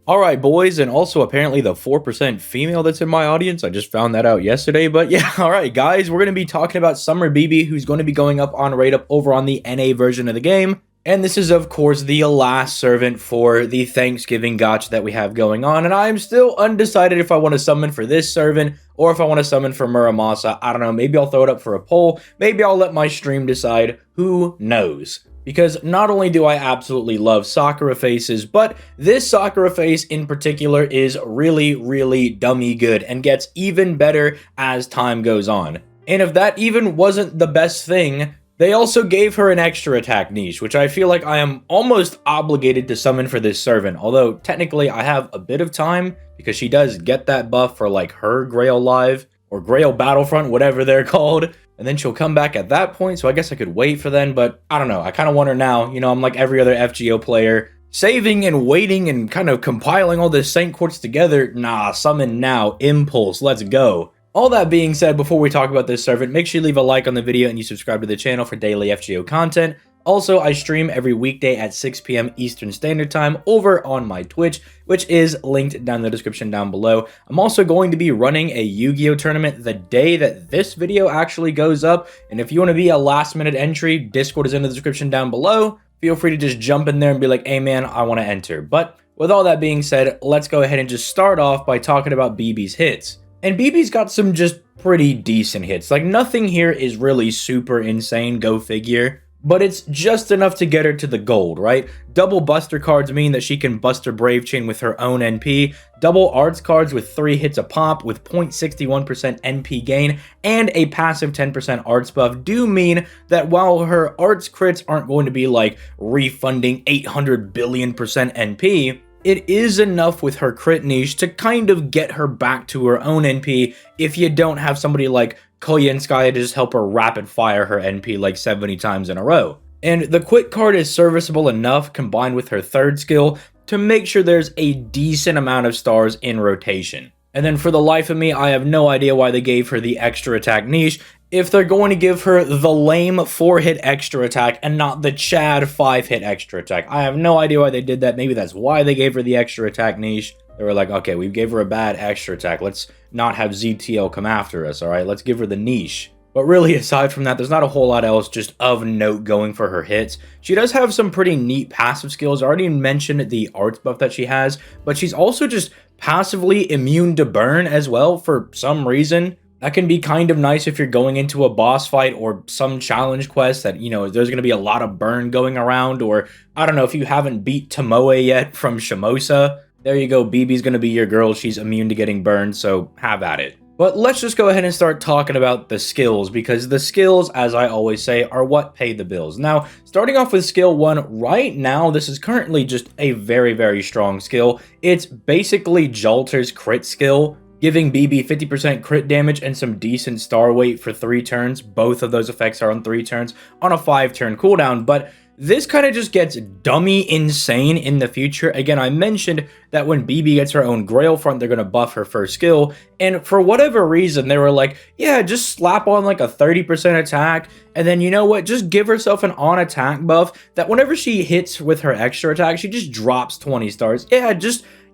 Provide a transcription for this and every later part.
Alright, boys, and also apparently the 4% female that's in my audience. I just found that out yesterday. But yeah, alright, guys, we're going to be talking about Summer BB, who's going to be going up on rate up over on the NA version of the game. And this is, of course, the last servant for the Thanksgiving gacha that we have going on. And I'm still undecided if I want to summon for this servant or if I want to summon for Muramasa. I don't know. Maybe I'll throw it up for a poll. Maybe I'll let my stream decide. Who knows? Because not only do I absolutely love Sakura faces, but this Sakura face in particular is really, really dummy good and gets even better as time goes on. And if that even wasn't the best thing, they also gave her an extra attack niche, which I feel like I am almost obligated to summon for this servant, although technically I have a bit of time because she does get that buff for like her Grail Live or Grail Battlefront, whatever they're called. And then she'll come back at that point, so I guess I could wait for then, but I don't know. I kind of want her now. You know, I'm like every other FGO player, saving and waiting and kind of compiling all this Saint Quartz together. Nah, summon now. Impulse, let's go. All that being said, before we talk about this servant, make sure you leave a like on the video and you subscribe to the channel for daily FGO content. Also, I stream every weekday at 6 p.m. Eastern Standard Time over on my Twitch, which is linked down in the description down below. I'm also going to be running a Yu-Gi-Oh tournament the day that this video actually goes up, and if you want to be a last-minute entry, Discord is in the description down below. Feel free to just jump in there and be like, hey man, I want to enter. But with all that being said, let's go ahead and just start off by talking about BB's hits. And BB's got some just pretty decent hits. Like, nothing here is really super insane, go figure. But it's just enough to get her to the gold, right? Double Buster cards mean that she can bust her Brave Chain with her own NP. Double Arts cards with 3 hits a pop with 0.61% NP gain and a passive 10% Arts buff do mean that while her Arts crits aren't going to be like refunding 800 billion% NP, it is enough with her crit niche to kind of get her back to her own NP if you don't have somebody like Koyenskaya to just help her rapid fire her NP like 70 times in a row. And the quick card is serviceable enough combined with her third skill to make sure there's a decent amount of stars in rotation. And then for the life of me, I have no idea why they gave her the extra attack niche if they're going to give her the lame 4-hit extra attack and not the Chad 5-hit extra attack. I have no idea why they did that. Maybe that's why they gave her the extra attack niche. They were like, okay, we gave her a bad extra attack. Let's not have ZTL come after us, all right? Let's give her the niche. But really, aside from that, there's not a whole lot else just of note going for her hits. She does have some pretty neat passive skills. I already mentioned the arts buff that she has, but she's also just passively immune to burn as well for some reason. That can be kind of nice if you're going into a boss fight or some challenge quest that, you know, there's going to be a lot of burn going around, or I don't know, if you haven't beat Tomoe yet from Shimosa, there you go, BB's going to be your girl. She's immune to getting burned, so have at it. But let's just go ahead and start talking about the skills, because the skills, as I always say, are what pay the bills. Now, starting off with skill 1, right now, this is currently just a very, very strong skill. It's basically Jalter's crit skill, giving BB 50% crit damage and some decent star weight for 3 turns. Both of those effects are on 3 turns on a 5-turn cooldown, but this kind of just gets dummy insane in the future. Again, I mentioned that when BB gets her own Grail front, they're going to buff her first skill, and for whatever reason, they were like, yeah, just slap on like a 30% attack, and then you know what, just give herself an on-attack buff that whenever she hits with her extra attack, she just drops 20 stars.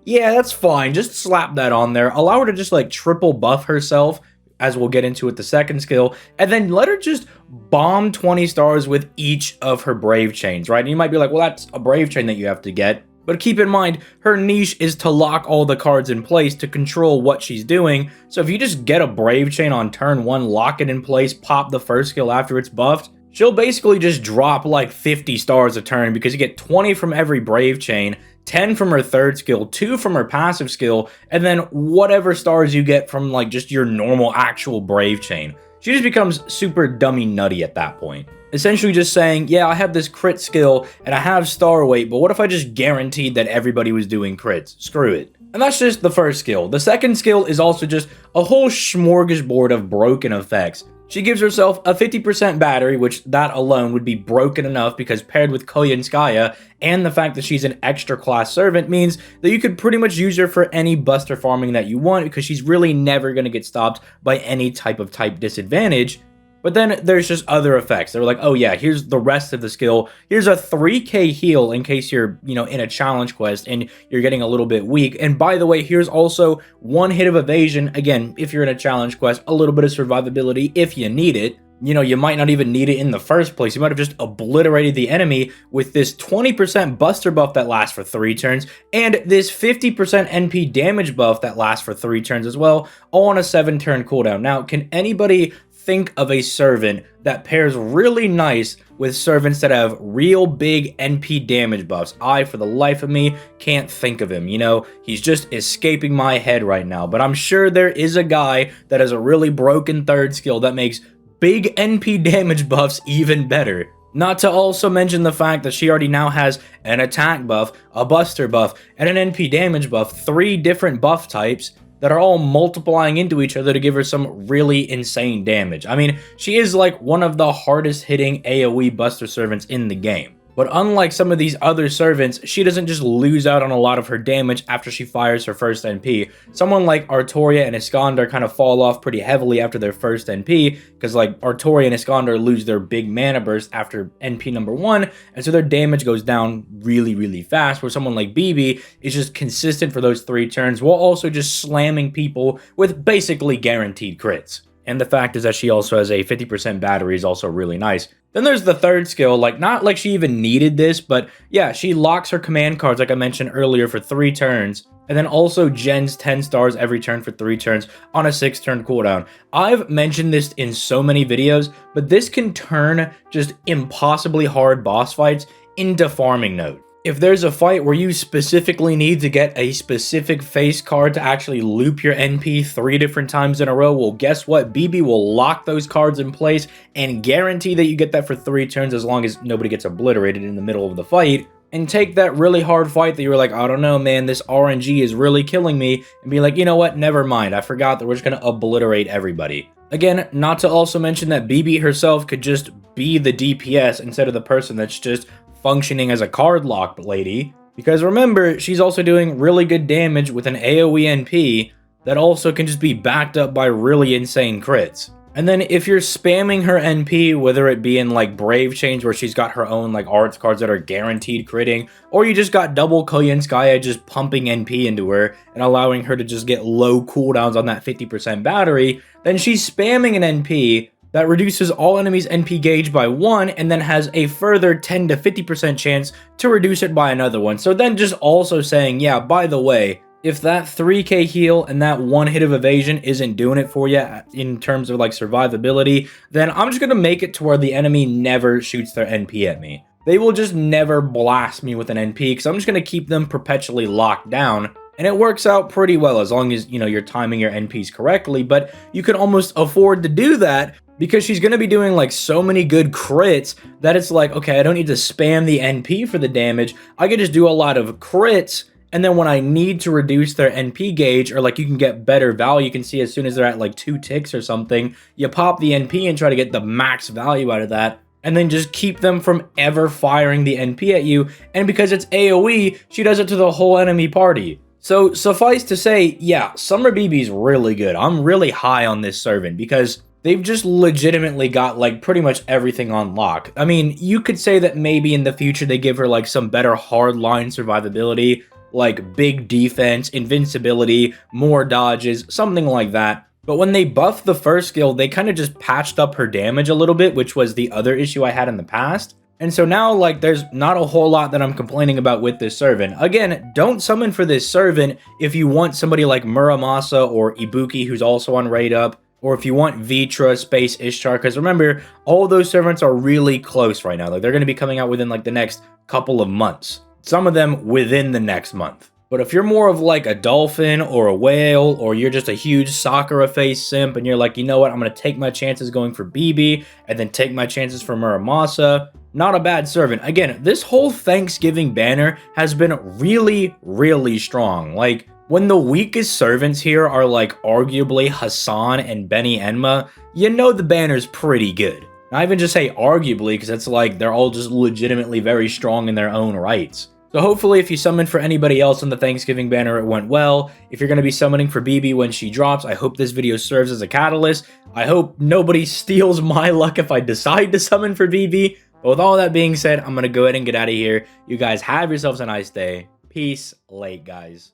Yeah, that's fine. Just slap that on there. Allow her to just like triple buff herself, as we'll get into with the second skill, and then let her just bomb 20 stars with each of her Brave Chains, right? And you might be like, well, that's a Brave Chain that you have to get. But keep in mind, her niche is to lock all the cards in place to control what she's doing. So if you just get a Brave Chain on turn 1, lock it in place, pop the first skill after it's buffed, she'll basically just drop like 50 stars a turn because you get 20 from every Brave Chain, 10 from her third skill, 2 from her passive skill, and then whatever stars you get from like just your normal actual Brave Chain. She just becomes super dummy nutty at that point. Essentially just saying, yeah, I have this crit skill and I have star weight, but what if I just guaranteed that everybody was doing crits? Screw it. And that's just the first skill. The second skill is also just a whole smorgasbord of broken effects. She gives herself a 50% battery, which that alone would be broken enough because paired with Koyenskaya and the fact that she's an extra class servant means that you could pretty much use her for any buster farming that you want because she's really never going to get stopped by any type disadvantage. But then there's just other effects. They were like, oh yeah, here's the rest of the skill. Here's a 3k heal in case you're, in a challenge quest and you're getting a little bit weak. And by the way, here's also 1 hit of evasion. Again, if you're in a challenge quest, a little bit of survivability if you need it. You might not even need it in the first place. You might have just obliterated the enemy with this 20% buster buff that lasts for 3 turns, and this 50% NP damage buff that lasts for 3 turns as well, all on a 7-turn cooldown. Now, can anybody think of a servant that pairs really nice with servants that have real big NP damage buffs? I, for the life of me, can't think of him. He's just escaping my head right now, but I'm sure there is a guy that has a really broken third skill that makes big NP damage buffs even better. Not to also mention the fact that she already now has an attack buff, a buster buff, and an NP damage buff, 3 different buff types that are all multiplying into each other to give her some really insane damage. I mean, she is like one of the hardest hitting AoE buster servants in the game. But unlike some of these other servants, she doesn't just lose out on a lot of her damage after she fires her first NP. Someone like Artoria and Iskander kind of fall off pretty heavily after their first NP, because like Artoria and Iskander lose their big mana burst after NP number 1, and so their damage goes down really, really fast, where someone like BB is just consistent for those 3 turns, while also just slamming people with basically guaranteed crits. And the fact is that she also has a 50% battery is also really nice. Then there's the third skill, like not like she even needed this, but yeah, she locks her command cards like I mentioned earlier for 3 turns, and then also gens 10 stars every turn for 3 turns on a 6-turn cooldown. I've mentioned this in so many videos, but this can turn just impossibly hard boss fights into farming mode. If there's a fight where you specifically need to get a specific face card to actually loop your NP 3 different times in a row, well, guess what? BB will lock those cards in place and guarantee that you get that for 3 turns as long as nobody gets obliterated in the middle of the fight. And take that really hard fight that you were like, I don't know, man, this RNG is really killing me, and be like, you know what? Never mind. I forgot that we're just going to obliterate everybody. Again, not to also mention that BB herself could just be the DPS instead of the person that's just functioning as a card lock lady, because remember, she's also doing really good damage with an AoE NP that also can just be backed up by really insane crits. And then if you're spamming her NP, whether it be in like Brave Chains where she's got her own like arts cards that are guaranteed critting, or you just got double Koyanskaya just pumping NP into her and allowing her to just get low cooldowns on that 50% battery, then she's spamming an NP that reduces all enemies' NP gauge by 1 and then has a further 10 to 50% chance to reduce it by another one. So then just also saying, yeah, by the way, if that 3k heal and that 1 hit of evasion isn't doing it for you in terms of like survivability, then I'm just going to make it to where the enemy never shoots their NP at me. They will just never blast me with an NP because I'm just going to keep them perpetually locked down. And it works out pretty well as long as, you're timing your NPs correctly, but you can almost afford to do that because she's going to be doing like so many good crits that it's like, okay, I don't need to spam the NP for the damage. I can just do a lot of crits, and then when I need to reduce their NP gauge, or like you can get better value, you can see as soon as they're at like 2 ticks or something, you pop the NP and try to get the max value out of that, and then just keep them from ever firing the NP at you. And because it's AoE, she does it to the whole enemy party. So suffice to say, yeah, Summer BB's really good. I'm really high on this servant because they've just legitimately got like pretty much everything on lock. I mean, you could say that maybe in the future they give her like some better hardline survivability, like big defense, invincibility, more dodges, something like that. But when they buffed the first skill, they kind of just patched up her damage a little bit, which was the other issue I had in the past. And so now, like, there's not a whole lot that I'm complaining about with this servant. Again, don't summon for this servant if you want somebody like Muramasa or Ibuki, who's also on Raid Up, or if you want Vitra, Space Ishtar, because remember, all those servants are really close right now. Like, they're going to be coming out within, like, the next couple of months. Some of them within the next month. But if you're more of like a dolphin or a whale, or you're just a huge Sakura face simp and you're like, you know what, I'm going to take my chances going for BB and then take my chances for Muramasa, not a bad servant. Again, this whole Thanksgiving banner has been really, really strong. Like, when the weakest servants here are like arguably Hassan and Benny Enma, you know the banner's pretty good. I even just say arguably because it's like they're all just legitimately very strong in their own rights. So hopefully if you summoned for anybody else on the Thanksgiving banner, it went well. If you're going to be summoning for BB when she drops, I hope this video serves as a catalyst. I hope nobody steals my luck if I decide to summon for BB. But with all that being said, I'm going to go ahead and get out of here. You guys have yourselves a nice day. Peace. Late, guys.